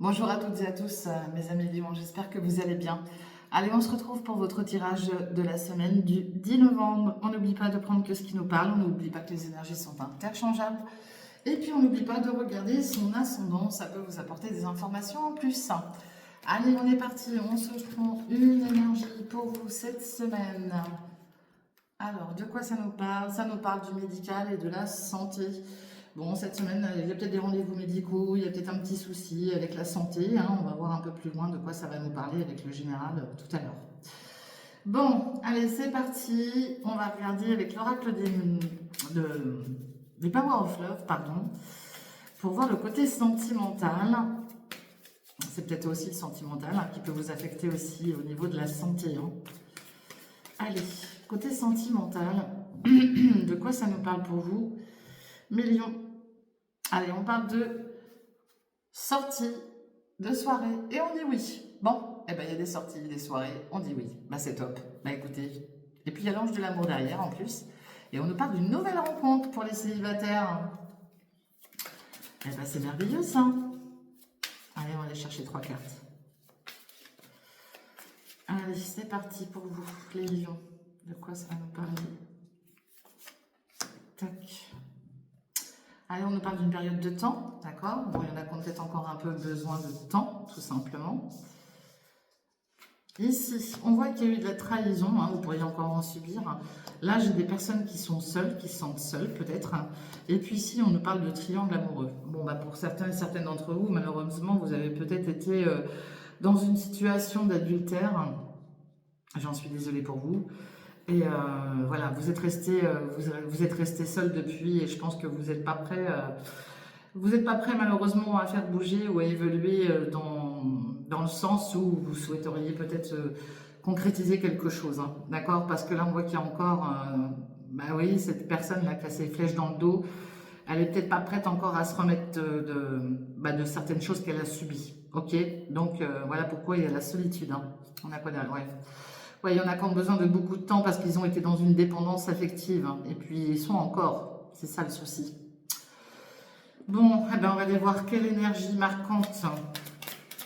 Bonjour à toutes et à tous, mes amis Lions, j'espère que vous allez bien. Allez, on se retrouve pour votre tirage de la semaine du 10 novembre. On n'oublie pas de prendre que ce qui nous parle, on n'oublie pas que les énergies sont interchangeables. Et puis on n'oublie pas de regarder son ascendant, ça peut vous apporter des informations en plus. Allez, on est parti, on se prend une énergie pour vous cette semaine. Alors, de quoi ça nous parle? Ça nous parle du médical et de la santé. Bon, cette semaine, il y a peut-être des rendez-vous médicaux, il y a peut-être un petit souci avec la santé, hein. On va voir un peu plus loin de quoi ça va nous parler avec le général tout à l'heure. Bon, allez, c'est parti. On va regarder avec l'oracle des Power of Love, pardon, pour voir le côté sentimental. C'est peut-être aussi le sentimental hein, qui peut vous affecter aussi au niveau de la santé, hein. Allez, côté sentimental, de quoi ça nous parle pour vous? Millions. Allez, on parle de sortie, de soirée, et on dit oui. Bon, eh ben il y a des sorties, des soirées, on dit oui. Bah c'est top. Bah écoutez. Et puis il y a l'ange de l'amour derrière en plus. Et on nous parle d'une nouvelle rencontre pour les célibataires. Eh ben c'est merveilleux ça. Allez, on va aller chercher 3 cartes. Allez, c'est parti pour vous, les lions. De quoi ça va nous parler? Tac. Allez, on nous parle d'une période de temps, d'accord? Bon, il y en a qui ont peut-être encore un peu besoin de temps, tout simplement. Ici, on voit qu'il y a eu de la trahison, hein, vous pourriez encore en subir. Là, j'ai des personnes qui sont seules, qui se sentent seules peut-être. Et puis ici, on nous parle de triangle amoureux. Bon, bah pour certains et certaines d'entre vous, malheureusement, vous avez peut-être été dans une situation d'adultère. J'en suis désolée pour vous. Et voilà, vous êtes resté seul depuis et je pense que vous n'êtes pas prêt. Vous n'êtes pas prêt malheureusement à faire bouger ou à évoluer dans le sens où vous souhaiteriez peut-être concrétiser quelque chose, hein, d'accord? Parce que là on voit qu'il y a encore, bah oui, cette personne là qui a ses flèches dans le dos, elle est peut-être pas prête encore à se remettre de certaines choses qu'elle a subies, ok? Donc voilà pourquoi il y a la solitude, hein. On a quoi derrière? Ouais. Ouais, il y en a qui ont besoin de beaucoup de temps parce qu'ils ont été dans une dépendance affective, hein, et puis ils sont encore, c'est ça le souci. Bon, eh ben on va aller voir quelle énergie marquante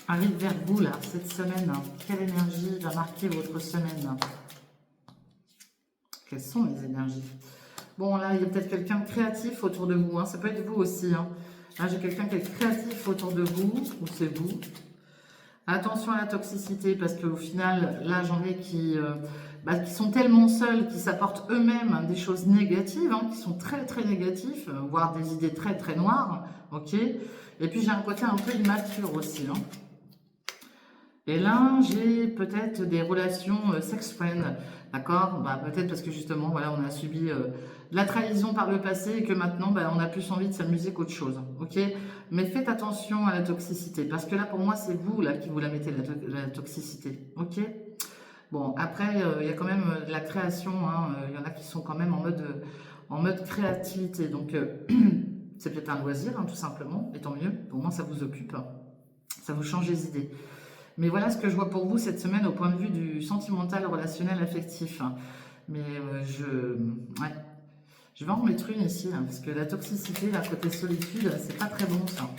arrive vers vous là, cette semaine. Quelle énergie va marquer votre semaine? Quelles sont les énergies? Bon, là, il y a peut-être quelqu'un de créatif autour de vous, hein. Ça peut être vous aussi, hein. Là, j'ai quelqu'un qui est créatif autour de vous, ou c'est vous. Attention à la toxicité, parce qu'au final, là, j'en ai qui sont tellement seuls, qui s'apportent eux-mêmes des choses négatives, hein, qui sont très très négatifs, voire des idées très très noires, ok. Et puis j'ai un côté un peu immature aussi, hein. Et là, j'ai peut-être des relations sex-friend, d'accord? Bah, peut-être parce que justement, voilà, on a subi de la trahison par le passé et que maintenant, bah, on a plus envie de s'amuser qu'autre chose, ok? Mais faites attention à la toxicité, parce que là, pour moi, c'est vous là qui vous la mettez, la toxicité, ok? Bon, après, il y a quand même de la création, hein, il y en a qui sont quand même en mode créativité, donc c'est peut-être un loisir, hein, tout simplement, et tant mieux, au moins ça vous occupe, hein. Ça vous change les idées. Mais voilà ce que je vois pour vous cette semaine au point de vue du sentimental, relationnel, affectif. Mais ouais, je vais en remettre une ici, hein, parce que la toxicité, la côté solitude, c'est pas très bon ça.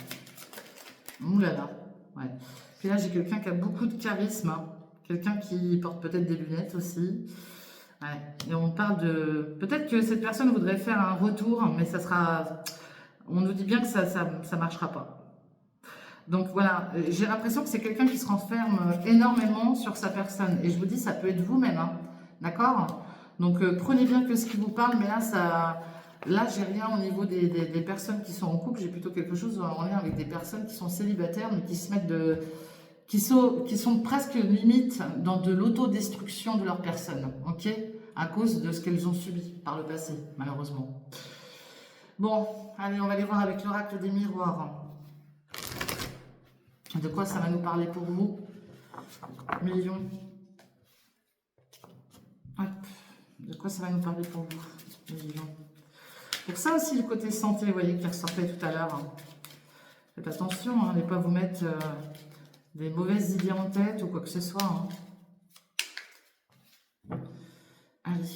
Ouh là là, ouais. Puis là, j'ai quelqu'un qui a beaucoup de charisme, hein. Quelqu'un qui porte peut-être des lunettes aussi. Ouais. Et on parle de... Peut-être que cette personne voudrait faire un retour, mais ça sera... On nous dit bien que ça marchera pas. Donc voilà, j'ai l'impression que c'est quelqu'un qui se renferme énormément sur sa personne. Et je vous dis, ça peut être vous-même, hein. D'accord? Donc prenez bien que ce qui vous parle, mais là j'ai rien au niveau des personnes qui sont en couple. J'ai plutôt quelque chose en lien avec des personnes qui sont célibataires, mais qui se mettent qui sont presque limite dans de l'autodestruction de leur personne, ok? À cause de ce qu'elles ont subi par le passé, malheureusement. Bon, allez, on va aller voir avec l'oracle des miroirs. De quoi ça va nous parler pour vous? Millions. Hop. De quoi ça va nous parler pour vous? Millions. Pour ça aussi, le côté santé, vous voyez, qui ressortait tout à l'heure, hein. Faites attention, hein, ne pas vous mettre des mauvaises idées en tête ou quoi que ce soit, hein. Allez.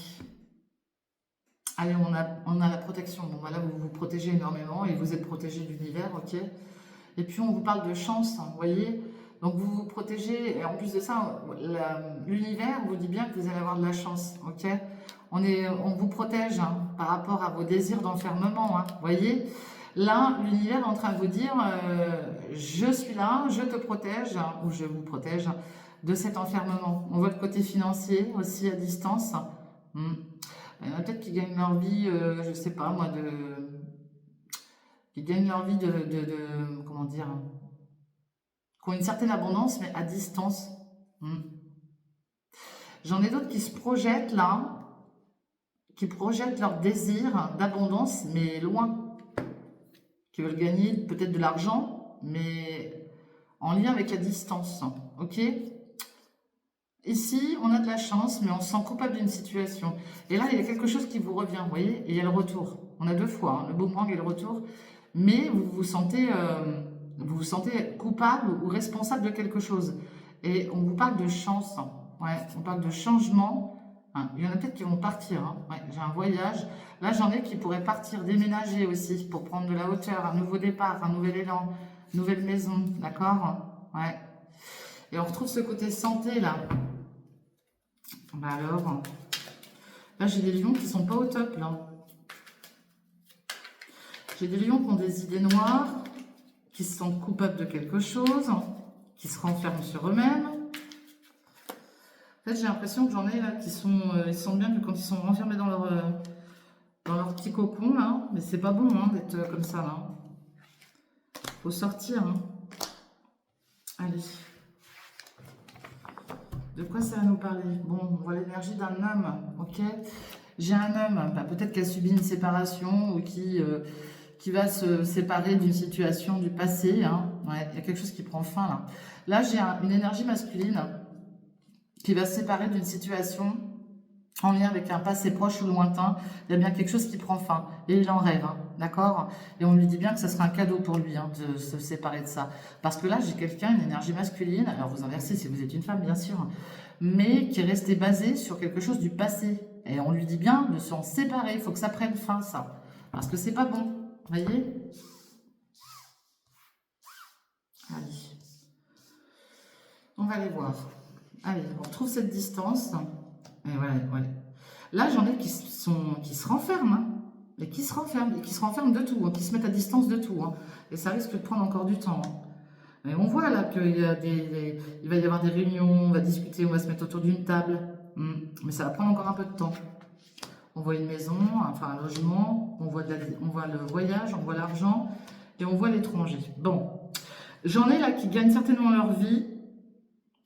Allez, on a la protection. Bon, voilà, vous vous protégez énormément et vous êtes protégé de l'univers, ok? Et puis on vous parle de chance, hein, vous voyez. Donc vous vous protégez, et en plus de ça, l'univers vous dit bien que vous allez avoir de la chance, ok? On vous protège hein, par rapport à vos désirs d'enfermement, hein, vous voyez? Là, l'univers est en train de vous dire, je suis là, je te protège, hein, ou je vous protège de cet enfermement. On voit le côté financier aussi à distance. Hmm. Il y en a peut-être qui gagnent leur vie, je sais pas moi, qui gagnent leur vie comment dire, qui ont une certaine abondance, mais à distance. Hmm. J'en ai d'autres qui se projettent là, qui projettent leur désir d'abondance, mais loin, qui veulent gagner peut-être de l'argent, mais en lien avec la distance. Ok? Ici, on a de la chance, mais on se sent coupable d'une situation. Et là, il y a quelque chose qui vous revient, vous voyez, et il y a le retour. On a deux fois, hein, le boomerang et le retour. Mais vous vous sentez coupable ou responsable de quelque chose. Et on vous parle de chance. Ouais, on parle de changement. Hein, il y en a peut-être qui vont partir. Hein. Ouais, j'ai un voyage. Là, j'en ai qui pourraient partir, déménager aussi, pour prendre de la hauteur, un nouveau départ, un nouvel élan, nouvelle maison. D'accord? Ouais. Et on retrouve ce côté santé, là. Bah alors, là, j'ai des lions qui sont pas au top, là. J'ai des lions qui ont des idées noires, qui se sentent coupables de quelque chose, qui se renferment sur eux-mêmes. En fait, j'ai l'impression que j'en ai là qui ils sentent bien que quand ils sont renfermés dans leur petit cocon là, mais c'est pas bon hein, d'être comme ça là. Faut sortir. Hein. Allez. De quoi ça va nous parler? Bon, on voit l'énergie d'un homme, ok? J'ai un homme, bah, peut-être qui a subi une séparation ou qui va se séparer d'une situation du passé. Hein. Ouais, il y a quelque chose qui prend fin là. Là, j'ai une énergie masculine qui va se séparer d'une situation en lien avec un passé proche ou lointain. Il y a bien quelque chose qui prend fin. Et il en rêve, hein, d'accord? Et on lui dit bien que ce sera un cadeau pour lui hein, de se séparer de ça. Parce que là, j'ai quelqu'un, une énergie masculine, alors vous inversez si vous êtes une femme, bien sûr, mais qui est resté basé sur quelque chose du passé. Et on lui dit bien de s'en séparer, il faut que ça prenne fin, ça. Parce que c'est pas bon, vous voyez? Allez. On va aller voir. Allez, on retrouve cette distance. Et voilà, voilà. Là, j'en ai qui se renferment, hein, et qui se renferment de tout, hein, qui se mettent à distance de tout. Hein, et ça risque de prendre encore du temps. Hein. Et on voit là qu'il y a il va y avoir des réunions, on va discuter, on va se mettre autour d'une table. Mais ça va prendre encore un peu de temps. On voit une maison, enfin un logement, on voit le voyage, on voit l'argent et on voit l'étranger. Bon, j'en ai là qui gagnent certainement leur vie.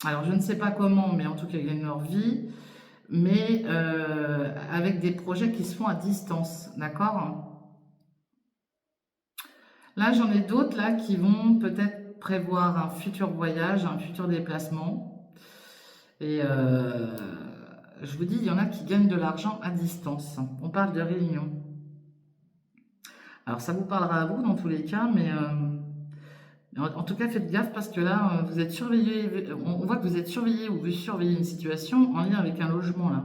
Alors, je ne sais pas comment, mais en tout cas, ils gagnent leur vie. Mais avec des projets qui se font à distance, d'accord? Là, j'en ai d'autres là qui vont peut-être prévoir un futur voyage, un futur déplacement. Et je vous dis, il y en a qui gagnent de l'argent à distance. On parle de réunion. Alors, ça vous parlera à vous dans tous les cas, mais en tout cas, faites gaffe parce que là, vous êtes surveillé. On voit que vous êtes surveillé ou vous surveillez une situation en lien avec un logement là.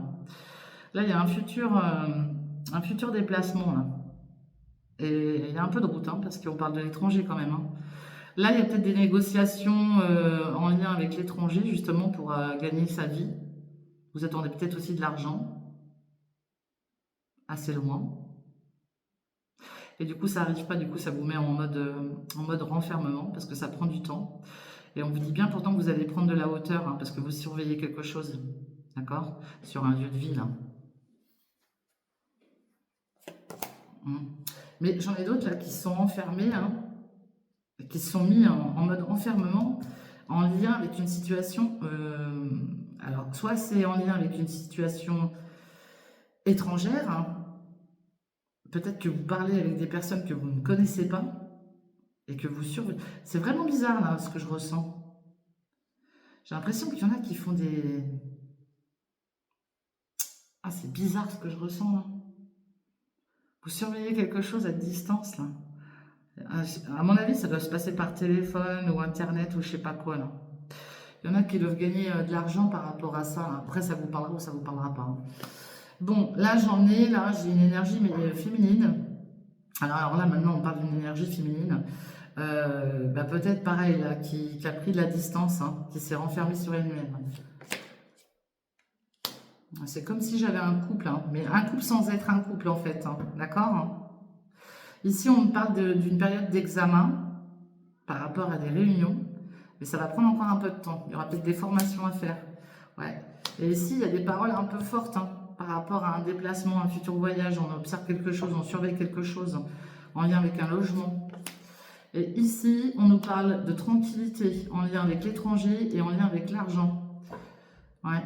Là, il y a un futur déplacement là. Et il y a un peu de route, hein, parce qu'on parle de l'étranger quand même. Hein. Là, il y a peut-être des négociations en lien avec l'étranger, justement, pour gagner sa vie. Vous attendez peut-être aussi de l'argent, assez loin. Et du coup, ça n'arrive pas, du coup, ça vous met en mode renfermement, parce que ça prend du temps. Et on vous dit bien pourtant que vous allez prendre de la hauteur, hein, parce que vous surveillez quelque chose, d'accord? Sur un lieu de vie, là. Mais j'en ai d'autres là qui sont enfermés, hein, qui se sont mis en mode enfermement, en lien avec une situation. Alors, soit c'est en lien avec une situation étrangère, hein, peut-être que vous parlez avec des personnes que vous ne connaissez pas et que vous surveillez. C'est vraiment bizarre là ce que je ressens. J'ai l'impression qu'il y en a qui font des. Ah, c'est bizarre ce que je ressens là. Vous surveillez quelque chose à distance là. À mon avis, ça doit se passer par téléphone ou internet ou je sais pas quoi là. Il y en a qui doivent gagner de l'argent par rapport à ça. Après, ça vous parlera ou ça vous parlera pas. Hein. Bon, là j'ai une énergie mais féminine. Alors là, maintenant, on parle d'une énergie féminine. Bah, peut-être pareil, là, qui a pris de la distance, hein, qui s'est renfermée sur elle-même. C'est comme si j'avais un couple, hein, mais un couple sans être un couple, en fait, hein, d'accord? Ici, on me parle d'une période d'examen par rapport à des réunions, mais ça va prendre encore un peu de temps. Il y aura peut-être des formations à faire. Ouais. Et ici, il y a des paroles un peu fortes, hein, par rapport à un déplacement, un futur voyage. On observe quelque chose, on surveille quelque chose en lien avec un logement. Et ici, on nous parle de tranquillité en lien avec l'étranger et en lien avec l'argent. Ouais.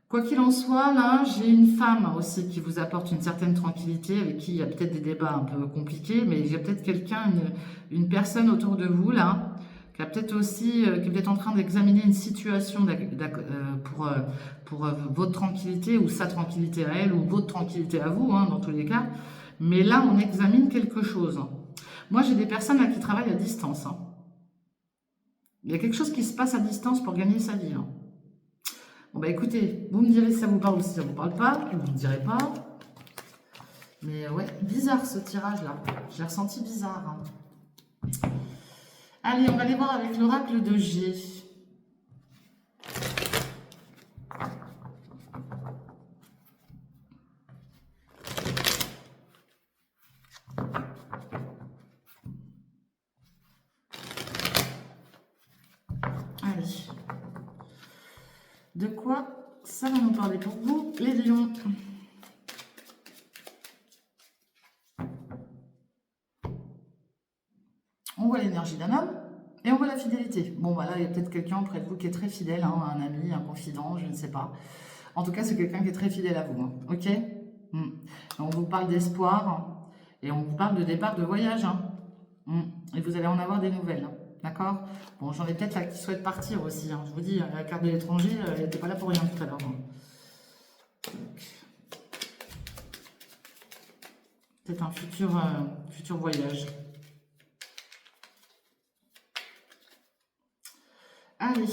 Quoi qu'il en soit, là, j'ai une femme aussi qui vous apporte une certaine tranquillité, avec qui il y a peut-être des débats un peu compliqués, mais il y a peut-être quelqu'un, une personne autour de vous, là, qui a peut-être aussi, qui est peut-être en train d'examiner une situation pour votre tranquillité, ou sa tranquillité à elle, ou votre tranquillité à vous, hein, dans tous les cas. Mais là, on examine quelque chose. Moi, j'ai des personnes là qui travaillent à distance, hein. Il y a quelque chose qui se passe à distance pour gagner sa vie, hein. Bon bah écoutez, vous me direz si ça vous parle ou si ça vous parle pas, ou vous ne me direz pas. Mais ouais, bizarre ce tirage là, j'ai ressenti bizarre, hein. Allez, on va aller voir avec l'oracle de G. Allez. De quoi ça va nous parler pour vous, les lions? On voit l'énergie d'un homme et on voit la fidélité. Bon, voilà, il y a peut-être quelqu'un auprès de vous qui est très fidèle, hein, un ami, un confident, je ne sais pas. En tout cas, c'est quelqu'un qui est très fidèle à vous, hein, ok? On vous parle d'espoir, hein, et on vous parle de départ de voyage, hein. Et vous allez en avoir des nouvelles, hein, d'accord? Bon, j'en ai peut-être là qui souhaitent partir aussi, hein. Je vous dis, la carte de l'étranger, elle n'était pas là pour rien tout à l'heure, hein. Peut-être un futur voyage. Allez,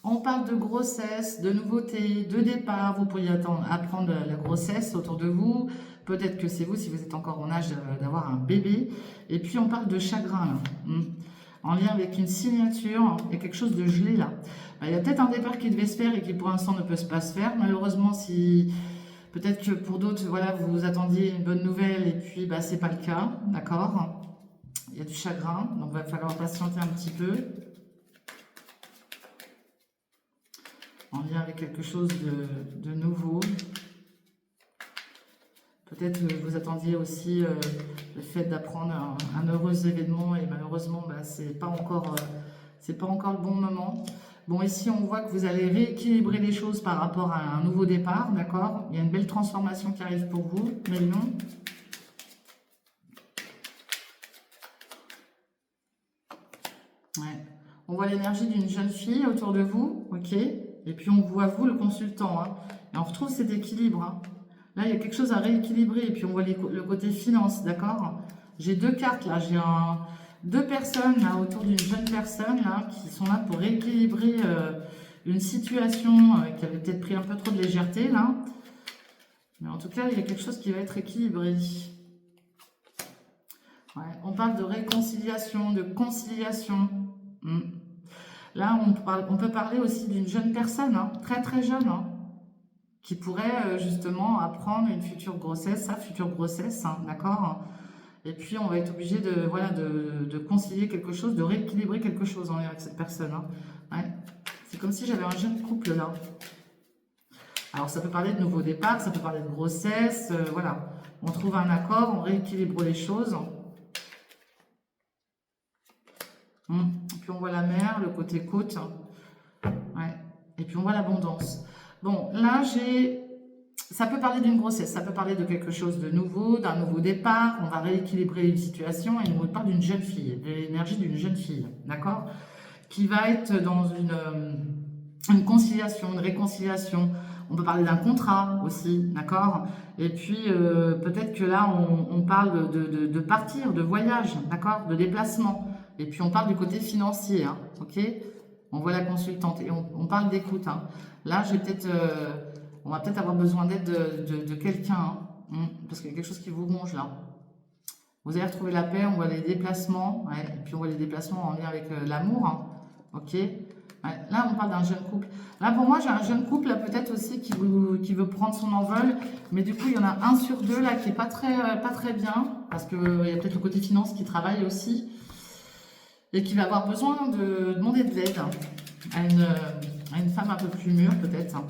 on parle de grossesse, de nouveauté, de départ. Vous pourriez apprendre la grossesse autour de vous. Peut-être que c'est vous si vous êtes encore en âge d'avoir un bébé. Et puis on parle de chagrin là. En lien avec une signature. Il y a quelque chose de gelé là. Il y a peut-être un départ qui devait se faire et qui pour l'instant ne peut pas se faire. Malheureusement, si peut-être que pour d'autres, voilà, vous attendiez une bonne nouvelle et puis bah, c'est pas le cas. D'accord? Il y a du chagrin, donc il va falloir patienter un petit peu. En lien avec quelque chose de nouveau. Peut-être que vous attendiez aussi le fait d'apprendre un heureux événement et malheureusement, bah, c'est pas encore le bon moment. Bon, ici, on voit que vous allez rééquilibrer les choses par rapport à un nouveau départ, d'accord? Il y a une belle transformation qui arrive pour vous, mes lions. Ouais. On voit l'énergie d'une jeune fille autour de vous, ok? Et puis on voit vous, le consultant, hein. Et on retrouve cet équilibre, hein. Là, il y a quelque chose à rééquilibrer. Et puis on voit le côté finance, d'accord? J'ai deux cartes là. J'ai deux personnes là autour d'une jeune personne là qui sont là pour rééquilibrer une situation qui avait peut-être pris un peu trop de légèreté là. Mais en tout cas, il y a quelque chose qui va être équilibré. Ouais, on parle de réconciliation, de conciliation. Là, on peut parler aussi d'une jeune personne, hein, très très jeune, hein, qui pourrait justement apprendre une future grossesse, sa future grossesse, hein, d'accord? Et puis, on va être obligé de, voilà, de concilier quelque chose, de rééquilibrer quelque chose en lien avec cette personne, hein. Ouais. C'est comme si j'avais un jeune couple là. Alors, ça peut parler de nouveau départ, ça peut parler de grossesse, voilà. On trouve un accord, on rééquilibre les choses. Et puis on voit la mer, le côté côte. Ouais. Et puis on voit l'abondance. Bon, là ça peut parler d'une grossesse, ça peut parler de quelque chose de nouveau, d'un nouveau départ. On va rééquilibrer une situation et on parle d'une jeune fille, de l'énergie d'une jeune fille, d'accord? Qui va être dans une conciliation, une réconciliation. On peut parler d'un contrat aussi, d'accord? Et puis peut-être que là on parle de partir, de voyage, d'accord? De déplacement. Et puis on parle du côté financier, hein, ok? On voit la consultante et on parle d'écoute, hein. Là, on va peut-être avoir besoin d'aide de quelqu'un, hein, parce qu'il y a quelque chose qui vous ronge là. Vous allez retrouver la paix, on voit les déplacements, ouais, et puis on voit les déplacements en lien avec l'amour, hein, ok. Ouais, là, on parle d'un jeune couple. Là, pour moi, j'ai un jeune couple, là, peut-être aussi, qui veut prendre son envol, mais du coup, il y en a un sur deux, là, qui est pas très bien, parce qu'il y a peut-être le côté finance qui travaille aussi, et qui va avoir besoin de demander de l'aide à une femme un peu plus mûre, peut-être, hein.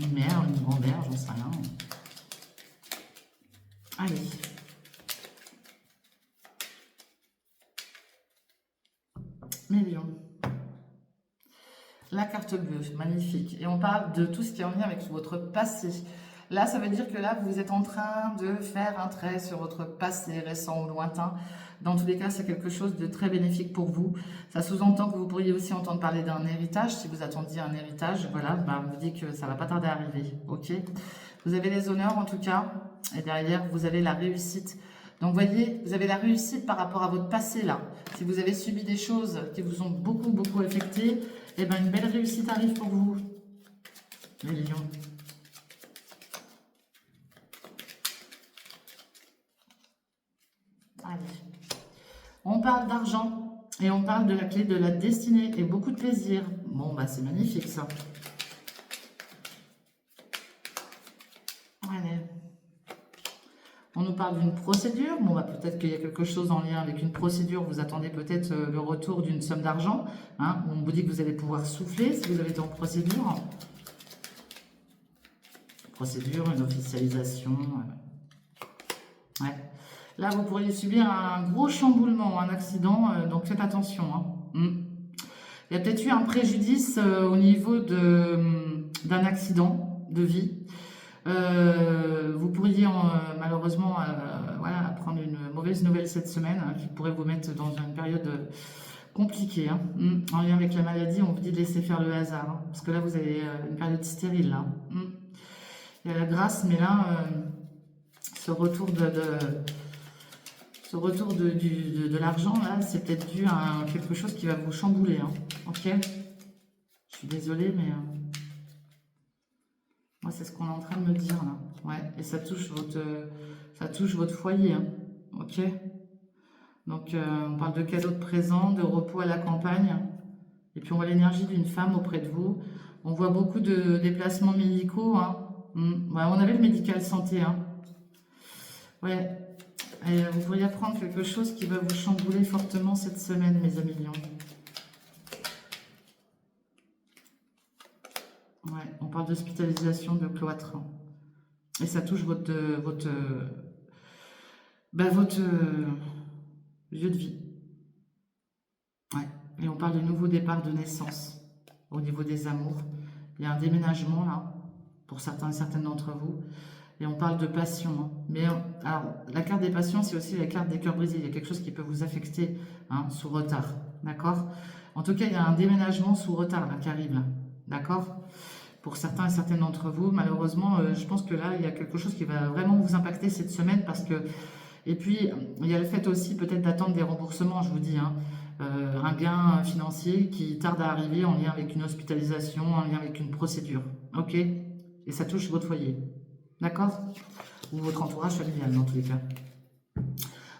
Une mère, une grand-mère, j'en sais rien. Allez. Millions. La carte bleue, magnifique. Et on parle de tout ce qui est en lien avec votre passé. Là, ça veut dire que là, vous êtes en train de faire un trait sur votre passé récent ou lointain. Dans tous les cas, c'est quelque chose de très bénéfique pour vous. Ça sous-entend que vous pourriez aussi entendre parler d'un héritage. Si vous attendiez un héritage, voilà, bah, on vous dit que ça va pas tarder à arriver. Ok. Vous avez les honneurs en tout cas. Et derrière, vous avez la réussite. Donc, vous voyez, vous avez la réussite par rapport à votre passé là. Si vous avez subi des choses qui vous ont beaucoup affecté, eh bien, une belle réussite arrive pour vous. Les lions. Allez. On parle d'argent et on parle de la clé de la destinée et beaucoup de plaisir. Bon, bah, c'est magnifique ça. Allez. On nous parle d'une procédure. Bon, bah, peut-être qu'il y a quelque chose en lien avec une procédure. Vous attendez peut-être le retour d'une somme d'argent. Hein, on vous dit que vous allez pouvoir souffler si vous avez été en procédure. Procédure, une officialisation. Ouais. Là, vous pourriez subir un gros chamboulement, un accident. Donc, faites attention. Hein. Il y a peut-être eu un préjudice au niveau d'un accident de vie. Vous pourriez malheureusement voilà, apprendre une mauvaise nouvelle cette semaine hein, qui pourrait vous mettre dans une période compliquée. Hein. En lien avec la maladie, on vous dit de laisser faire le hasard. Hein, parce que là, vous avez une période stérile. Là. Il y a la grâce, mais là, ce retour de l'argent, là, c'est peut-être dû à quelque chose qui va vous chambouler. Hein. Ok. Je suis désolée, mais... moi, c'est ce qu'on est en train de me dire là. Ouais, et ça touche votre foyer. Hein. Ok. Donc, on parle de cadeaux de présent, de repos à la campagne. Et puis, on voit l'énergie d'une femme auprès de vous. On voit beaucoup de déplacements médicaux. Hein. Ouais, on avait le médical santé. Hein. Ouais. Et vous pourriez apprendre quelque chose qui va vous chambouler fortement cette semaine, mes amis lions. Ouais, on parle d'hospitalisation, de cloître. Et ça touche votre lieu de vie. Ouais. Et on parle de nouveau départ de naissance au niveau des amours. Il y a un déménagement là, pour certains et certaines d'entre vous. Et on parle de passion. Hein. Mais alors, la carte des passions, c'est aussi la carte des cœurs brisés. Il y a quelque chose qui peut vous affecter hein, sous retard. D'accord? En tout cas, il y a un déménagement sous retard là, qui arrive là. D'accord? Pour certains et certaines d'entre vous, malheureusement, je pense que là, il y a quelque chose qui va vraiment vous impacter cette semaine parce que... Et puis, il y a le fait aussi peut-être d'attendre des remboursements, je vous dis, hein, un gain financier qui tarde à arriver en lien avec une hospitalisation, en lien avec une procédure, ok? Et ça touche votre foyer, d'accord? Ou votre entourage familial, dans tous les cas.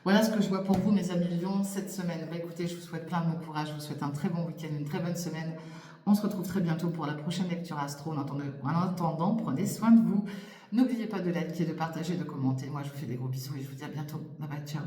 Voilà ce que je vois pour vous, mes amis lions, cette semaine. Bah, écoutez, je vous souhaite plein de bon courage, je vous souhaite un très bon week-end, une très bonne semaine. On se retrouve très bientôt pour la prochaine lecture astro. En attendant, prenez soin de vous. N'oubliez pas de liker, de partager, de commenter. Moi, je vous fais des gros bisous et je vous dis à bientôt. Bye bye, ciao.